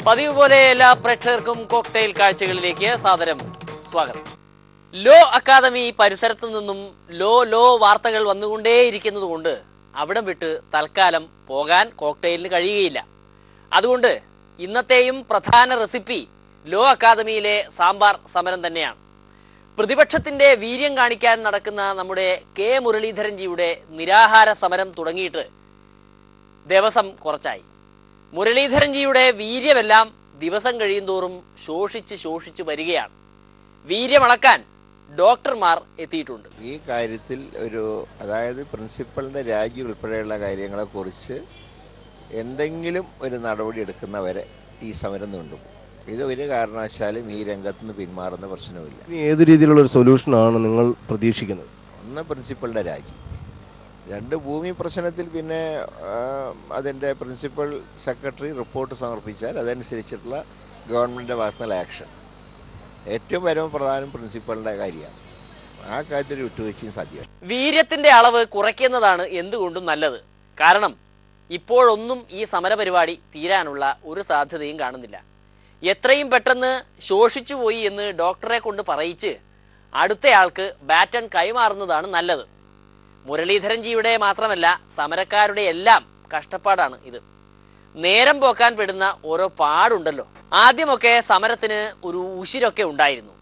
പതിവ് പോലെ എല്ലാ പ്രേക്ഷകർക്കും കോക്ടെയിൽ കാഴ്ചകളിലേക്ക് സാദരം സ്വാഗതം. ലോ അക്കാദമി പരിസരത്തു നിന്നും ലോ വാർത്തകൾ വന്നുകൊണ്ടേയിരിക്കുന്നത് കൊണ്ട് അവിടം വിട്ട് തൽക്കാലം പോകാൻ കോക്ടെയിലിന് കഴിയുകയില്ല. അതുകൊണ്ട് ഇന്നത്തെയും പ്രധാന റെസിപ്പി ലോ അക്കാദമിയിലെ സാമ്പാർ സമരം തന്നെയാണ്. പ്രതിപക്ഷത്തിൻ്റെ വീര്യം കാണിക്കാൻ നടക്കുന്ന നമ്മുടെ കെ മുരളീധരൻജിയുടെ നിരാഹാര സമരം തുടങ്ങിയിട്ട് ദിവസം കുറച്ചായി. മുരളീധരൻജിയുടെ വീര്യമെല്ലാം ദിവസം കഴിയുന്തോറും ശോഷിച്ച് വരികയാണ്. വീര്യമളക്കാൻ ഡോക്ടർമാർ എത്തിയിട്ടുണ്ട്. ഈ കാര്യത്തിൽ അതായത് പ്രിൻസിപ്പലിൻ്റെ രാജി ഉൾപ്പെടെയുള്ള കാര്യങ്ങളെക്കുറിച്ച് എന്തെങ്കിലും ഒരു നടപടി എടുക്കുന്നവരെ ഈ സമരം നീണ്ടുപോകും. ഇത് ഒരു കാരണവശാലും ഈ രംഗത്ത് നിന്ന് പിന്മാറുന്ന പ്രശ്നവുമില്ല. ഏത് രീതിയിലുള്ള ഒരു സൊല്യൂഷനാണ് നിങ്ങൾ പ്രതീക്ഷിക്കുന്നത്? ഒന്ന്, പ്രിൻസിപ്പലിൻ്റെ രാജി. രണ്ട്, ഭൂമി പ്രശ്നത്തിൽ പിന്നെ അതിൻ്റെ പ്രിൻസിപ്പൽ സെക്രട്ടറി റിപ്പോർട്ട് സമർപ്പിച്ചാൽ അതനുസരിച്ചിട്ടുള്ള ഗവൺമെൻറ്റിൻ്റെ ഭാഗത്തുനിന്നുള്ള ആക്ഷൻ. ഏറ്റവും പരമപ്രധാനം പ്രിൻസിപ്പലിൻ്റെ കാര്യമാണ്. ആ കാര്യത്തിൽ വിട്ടുവീഴ്ചയും സാധ്യമല്ല. വീര്യത്തിൻ്റെ അളവ് കുറയ്ക്കുന്നതാണ് എന്തുകൊണ്ടും നല്ലത്. കാരണം ഇപ്പോഴൊന്നും ഈ സമരപരിപാടി തീരാനുള്ള ഒരു സാധ്യതയും കാണുന്നില്ല. എത്രയും പെട്ടെന്ന് ശോഷിച്ചുപോയി എന്ന് ഡോക്ടറെ കൊണ്ട് പറയിച്ച് അടുത്തയാൾക്ക് ബാറ്റൺ കൈമാറുന്നതാണ് നല്ലത്. മുരളീധരൻജിയുടെ മാത്രമല്ല സമരക്കാരുടെ എല്ലാം കഷ്ടപ്പാടാണ് ഇത്. നേരം പോക്കാൻ പെടുന്ന ഓരോ പാടുണ്ടല്ലോ. ആദ്യമൊക്കെ സമരത്തിന് ഒരു ഉശിരൊക്കെ ഉണ്ടായിരുന്നു.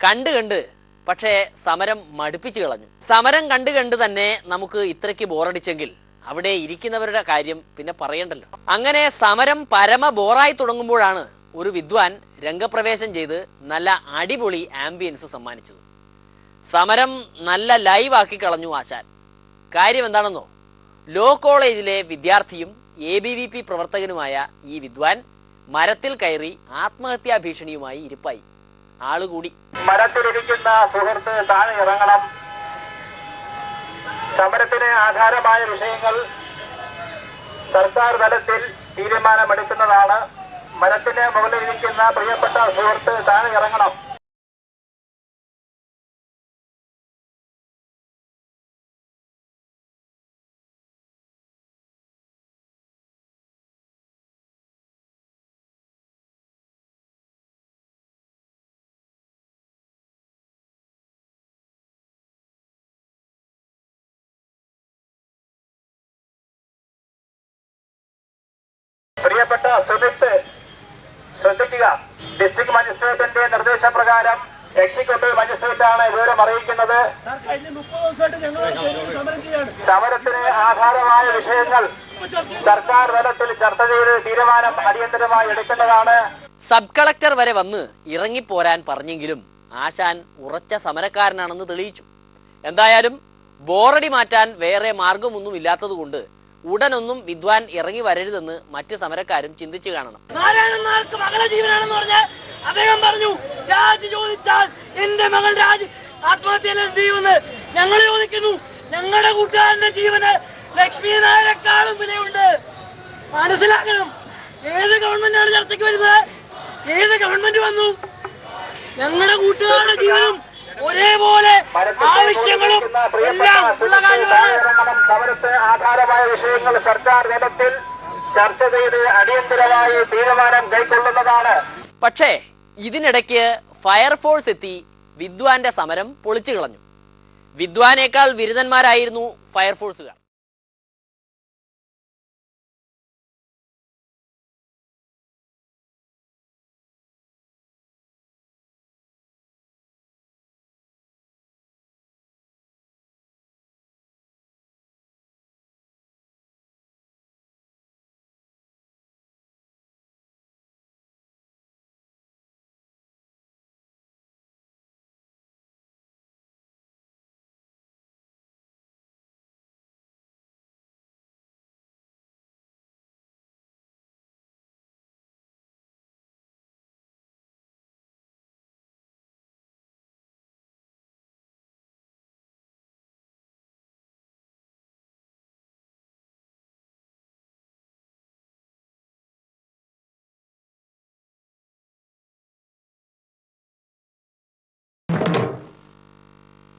കണ്ട് പക്ഷേ സമരം മടുപ്പിച്ചു കളഞ്ഞു. സമരം കണ്ട് തന്നെ നമുക്ക് ഇത്രയ്ക്ക് ബോറടിച്ചെങ്കിൽ അവിടെ ഇരിക്കുന്നവരുടെ കാര്യം പിന്നെ പറയണ്ടല്ലോ. അങ്ങനെ സമരം പരമ ബോറായി തുടങ്ങുമ്പോഴാണ് ഒരു വിദ്വാൻ രംഗപ്രവേശം ചെയ്ത് നല്ല അടിപൊളി ആംബിയൻസ് സമ്മാനിച്ചത്. സമരം നല്ല ലൈവാക്കി കളഞ്ഞു ആശാൻ. കാര്യം എന്താണെന്നോ, ലോ കോളേജിലെ വിദ്യാർത്ഥിയും ABVP പ്രവർത്തകനുമായ ഈ വിദ്വാൻ മരത്തിൽ കയറി ആത്മഹത്യാ ഭീഷണിയുമായി ഇരിപ്പായി. ആളുകൂടി. മരത്തിലിരിക്കുന്ന സുഹൃത്ത് താഴെ ഇറങ്ങണം. സമരത്തിന് ആധാരമായ വിഷയങ്ങൾ സർക്കാർ തലത്തിൽ തീരുമാനമെടുക്കുന്നതാണ്. മരത്തിന് മുകളിലിരിക്കുന്ന പ്രിയപ്പെട്ട സുഹൃത്ത് താഴെ ഇറങ്ങണം. പ്രിയപ്പെട്ട സുഹൃത്ത് ശ്രദ്ധിക്കുക. ഡിസ്ട്രിക്ട് മജിസ്ട്രേറ്റിന്റെ നിർദ്ദേശപ്രകാരം എക്സിക്യൂട്ടീവ് മജിസ്ട്രേറ്റ് ആണ് വിവരം അറിയിക്കുന്നത്. സമരത്തിന് ആധാരമായ വിഷയങ്ങൾ സർക്കാർ തലത്തിൽ ചർച്ച ചെയ്ത് തീരുമാനം അടിയന്തരമായി എടുക്കേണ്ടതാണ്. സബ് കളക്ടർ വരെ വന്ന് ഇറങ്ങിപ്പോരാൻ പറഞ്ഞെങ്കിലും ആശാൻ ഉറച്ച സമരക്കാരനാണെന്ന് തെളിയിച്ചു. എന്തായാലും ബോറടി മാറ്റാൻ വേറെ മാർഗമൊന്നും ഇല്ലാത്തതുകൊണ്ട് ഉടനൊന്നും വിദ്വാൻ ഇറങ്ങി വരരുതെന്ന് മറ്റ് സമരക്കാരും ചിന്തിച്ചു കാണണം. നാരായണനാർക്ക് മകളെ ജീവനാണെന്ന് പറഞ്ഞ് അദ്ദേഹം പറഞ്ഞു, രാജി ചോദിച്ചാൽ എന്റെ മകൾ രാജി ആത്മഹത്യയിൽ എന്ത് ചെയ്യുമെന്ന് ഞങ്ങൾ ചോദിക്കുന്നു. ഞങ്ങളുടെ കൂട്ടുകാരന്റെ ജീവന് ലക്ഷ്മി നായരെക്കാളും വിലയുണ്ട്. മനസ്സിലാക്കണം. ഏത് ഗവൺമെന്റാണ് ചർച്ചയ്ക്ക് വരുന്നത്? ഏത് ഗവൺമെന്റ് വന്നു? ഞങ്ങളുടെ കൂട്ടുകാരുടെ ജീവനും ഒരേപോലെ ആവശ്യങ്ങളും എല്ലാം ഉള്ള കാര്യമാണ്. സമരത്തിന് ആധാരമായ വിഷയങ്ങൾ സർക്കാർ തലത്തിൽ ചർച്ച ചെയ്ത് അടിയന്തരമായി തീരുമാനം കൈക്കൊള്ളുന്നതാണ്. പക്ഷേ ഇതിനിടയ്ക്ക് ഫയർഫോഴ്സ് എത്തി വിദ്വാന്റെ സമരം പൊളിച്ചു കളഞ്ഞു. വിദ്വാനേക്കാൾ വിരുദ്ധന്മാരായിരുന്നു ഫയർഫോഴ്സുകാർ.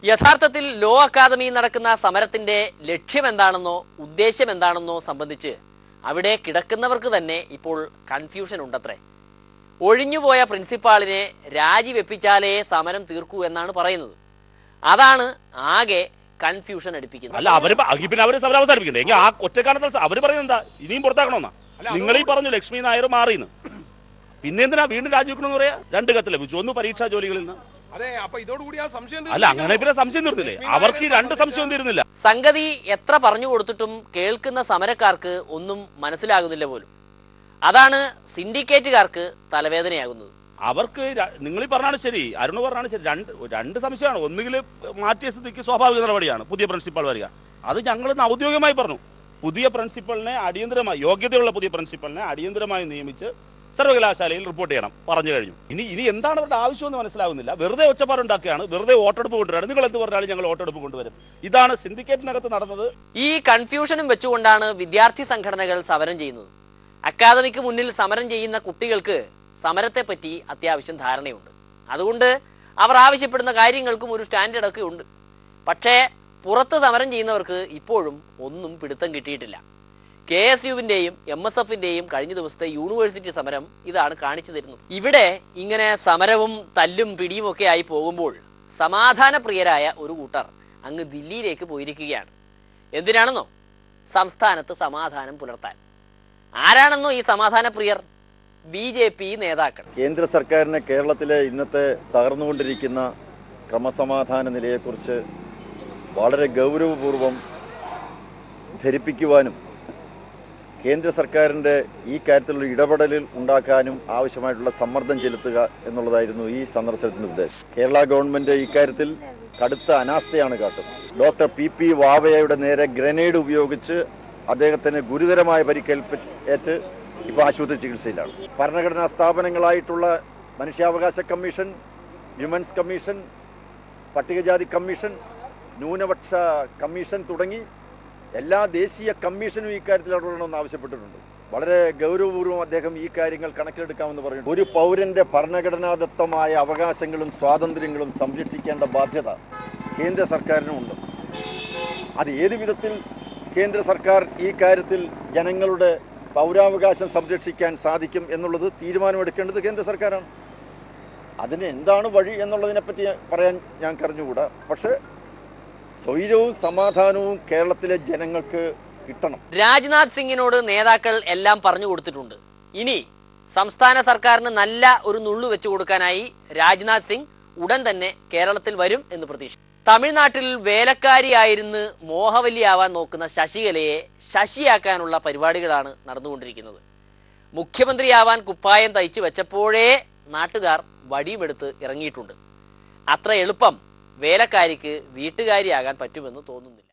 യഥാർത്ഥത്തിൽ ലോ അക്കാദമിയിൽ നടക്കുന്ന സമരത്തിന്റെ ലക്ഷ്യം എന്താണെന്നോ ഉദ്ദേശം എന്താണെന്നോ സംബന്ധിച്ച് അവിടെ കിടക്കുന്നവർക്ക് തന്നെ ഇപ്പോൾ കൺഫ്യൂഷൻ ഉണ്ടത്രേ. ഒഴിഞ്ഞുപോയ പ്രിൻസിപ്പാളിനെ രാജിവെപ്പിച്ചാലേ സമരം തീർക്കൂ എന്നാണ് പറയുന്നത്. അതാണ് ആകെ കൺഫ്യൂഷൻ അടുപ്പിക്കുന്നത്. അല്ല പിന്നെ അവര് സമരം അവസാനിപ്പിക്കണ്ടേ? എങ്കിൽ ആ ഒറ്റക്കാലത്ത് അവര് പറയുന്നത് എന്താ, ഇനിയും പുറത്താക്കണമെന്നാ? നിങ്ങളീ പറഞ്ഞു ലക്ഷ്മി നായർ മാറിയെന്ന്, പിന്നെ എന്തിനാ വീണ്ടും രാജിവെക്കണമെന്ന് പറയാ? 2 കത്ത് ലഭിച്ചു, 1 പരീക്ഷാ ജോലികളിൽ നിന്ന്. അല്ല അങ്ങനെ പിന്നെ സംശയം തീർന്നില്ലേ? അവർക്ക് ഈ 2 സംശയം തീരുന്നില്ല. സംഗതി എത്ര പറഞ്ഞു കൊടുത്തിട്ടും കേൾക്കുന്ന സമരക്കാർക്ക് ഒന്നും മനസ്സിലാകുന്നില്ല പോലും. അതാണ് സിൻഡിക്കേറ്റുകാർക്ക് തലവേദനയാകുന്നത്. അവർക്ക് നിങ്ങളീ പറഞ്ഞാണ് ശരി, അരുൺ പറഞ്ഞാണ് ശരി, രണ്ട് സംശയമാണ്. ഒന്നുകിൽ മാറ്റിയ സ്ഥിതിക്ക് സ്വാഭാവിക നടപടിയാണ് പുതിയ പ്രിൻസിപ്പാൾ വരിക. അത് ഞങ്ങൾ ഔദ്യോഗികമായി പറഞ്ഞു. പുതിയ പ്രിൻസിപ്പളിനെ അടിയന്തരമായി, യോഗ്യതയുള്ള പുതിയ പ്രിൻസിപ്പളിനെ അടിയന്തരമായി നിയമിച്ച് സർവകലാശാലയിൽ റിപ്പോർട്ട് ചെയ്യണം പറഞ്ഞു കഴിഞ്ഞു. ഇനി എന്താണ് അവരുടെ ആവശ്യമെന്ന് മനസ്സിലാകുന്നില്ല. വെറുതെ ഒച്ചപ്പാടുണ്ടാക്കുകയാണ്, വെറുതെ വോട്ടെടുപ്പ് കൊണ്ടുവരാണ്. നിങ്ങൾ എന്ത് പറഞ്ഞാലും ഞങ്ങൾ വോട്ടെടുപ്പ് കൊണ്ടുവരും. ഇതാണ് സിൻഡിക്കേറ്റിനകത്ത് നടന്നത്. ഈ കൺഫ്യൂഷനും വെച്ചുകൊണ്ടാണ് വിദ്യാർത്ഥി സംഘടനകൾ സമരം ചെയ്യുന്നത്. അക്കാദമിക്ക് മുന്നിൽ സമരം ചെയ്യുന്ന കുട്ടികൾക്ക് സമരത്തെപ്പറ്റി അത്യാവശ്യം ധാരണയുണ്ട്. അതുകൊണ്ട് അവർ ആവശ്യപ്പെടുന്ന കാര്യങ്ങൾക്കും ഒരു സ്റ്റാൻഡേർഡ് ഒക്കെ ഉണ്ട്. പക്ഷേ പുറത്ത് സമരം ചെയ്യുന്നവർക്ക് ഇപ്പോഴും ഒന്നും പിടുത്തം കിട്ടിയിട്ടില്ല. KSUവിൻ്റെയും MSFിൻ്റെയും കഴിഞ്ഞ ദിവസത്തെ യൂണിവേഴ്സിറ്റി സമരം ഇതാണ് കാണിച്ചു തരുന്നത്. ഇവിടെ ഇങ്ങനെ സമരവും തല്ലും പിടിയും ഒക്കെ ആയി പോകുമ്പോൾ സമാധാനപ്രിയരായ ഒരു കൂട്ടർ അങ്ങ് ദില്ലിയിലേക്ക് പോയിരിക്കുകയാണ്. എന്തിനാണെന്നോ? സംസ്ഥാനത്ത് സമാധാനം പുലർത്താൻ. ആരാണെന്നോ ഈ സമാധാനപ്രിയർ? BJP നേതാക്കൾ. കേന്ദ്ര സർക്കാരിനെ കേരളത്തിലെ ഇന്നത്തെ തകർന്നുകൊണ്ടിരിക്കുന്ന ക്രമസമാധാന നിലയെക്കുറിച്ച് വളരെ ഗൗരവപൂർവം ധരിപ്പിക്കുവാനും കേന്ദ്ര സർക്കാരിൻ്റെ ഈ കാര്യത്തിലുള്ള ഇടപെടലിൽ ഉണ്ടാക്കാനും ആവശ്യമായിട്ടുള്ള സമ്മർദ്ദം ചെലുത്തുക എന്നുള്ളതായിരുന്നു ഈ സന്ദർശനത്തിൻ്റെ ഉദ്ദേശം. കേരള ഗവൺമെൻറ് ഇക്കാര്യത്തിൽ കടുത്ത അനാസ്ഥയാണ് കാട്ടുന്നത്. ഡോക്ടർ PP വാവയുടെ നേരെ ഗ്രനേഡ് ഉപയോഗിച്ച് അദ്ദേഹത്തിന് ഗുരുതരമായ പരിക്കേറ്റ് ഇപ്പോൾ ആശുപത്രി ചികിത്സയിലാണ്. ഭരണഘടനാ സ്ഥാപനങ്ങളായിട്ടുള്ള മനുഷ്യാവകാശ കമ്മീഷൻ, വിമൻസ് കമ്മീഷൻ, പട്ടികജാതി കമ്മീഷൻ, ന്യൂനപക്ഷ കമ്മീഷൻ തുടങ്ങി എല്ലാ ദേശീയ കമ്മീഷനും ഈ കാര്യത്തിൽ ഇടപെടണമെന്ന് ആവശ്യപ്പെട്ടിട്ടുണ്ട്. വളരെ ഗൗരവപൂർവ്വം അദ്ദേഹം ഈ കാര്യങ്ങൾ കണക്കിലെടുക്കാമെന്ന് പറഞ്ഞു. ഒരു പൗരൻ്റെ ഭരണഘടനാദത്തമായ അവകാശങ്ങളും സ്വാതന്ത്ര്യങ്ങളും സംരക്ഷിക്കേണ്ട ബാധ്യത കേന്ദ്ര സർക്കാരിനുമുണ്ട്. അത് ഏത് വിധത്തിൽ കേന്ദ്ര സർക്കാർ ഈ കാര്യത്തിൽ ജനങ്ങളുടെ പൗരാവകാശം സംരക്ഷിക്കാൻ സാധിക്കും എന്നുള്ളത് തീരുമാനമെടുക്കേണ്ടത് കേന്ദ്ര സർക്കാരാണ്. അതിന് എന്താണ് വഴി എന്നുള്ളതിനെപ്പറ്റി പറയാൻ ഞാൻ കറിഞ്ഞുകൂടാ. പക്ഷേ സ്വൈര്യവും സമാധാനവും കേരളത്തിലെ ജനങ്ങൾക്ക് കിട്ടണം. രാജ്നാഥ് സിംഗിനോട് നേതാക്കൾ എല്ലാം പറഞ്ഞു കൊടുത്തിട്ടുണ്ട്. ഇനി സംസ്ഥാന സർക്കാരിന് നല്ല ഒരു നുള്ളു വെച്ചു കൊടുക്കാനായി രാജ്നാഥ് സിംഗ് ഉടൻ തന്നെ കേരളത്തിൽ വരും എന്ന് പ്രതീക്ഷിച്ചു. തമിഴ്നാട്ടിൽ വേലക്കാരിയായിരുന്ന് മോഹവല്ലിയാവാൻ നോക്കുന്ന ശശികലയെ ശശിയാക്കാനുള്ള പരിപാടികളാണ് നടന്നുകൊണ്ടിരിക്കുന്നത്. മുഖ്യമന്ത്രിയാവാൻ കുപ്പായം തയ്ച്ചു വെച്ചപ്പോഴേ നാട്ടുകാർ വടിയുമെടുത്ത് ഇറങ്ങിയിട്ടുണ്ട്. അത്ര എളുപ്പം വേലക്കാരിക്ക് വീട്ടുകാരിയാകാൻ പറ്റുമെന്ന് തോന്നുന്നില്ല.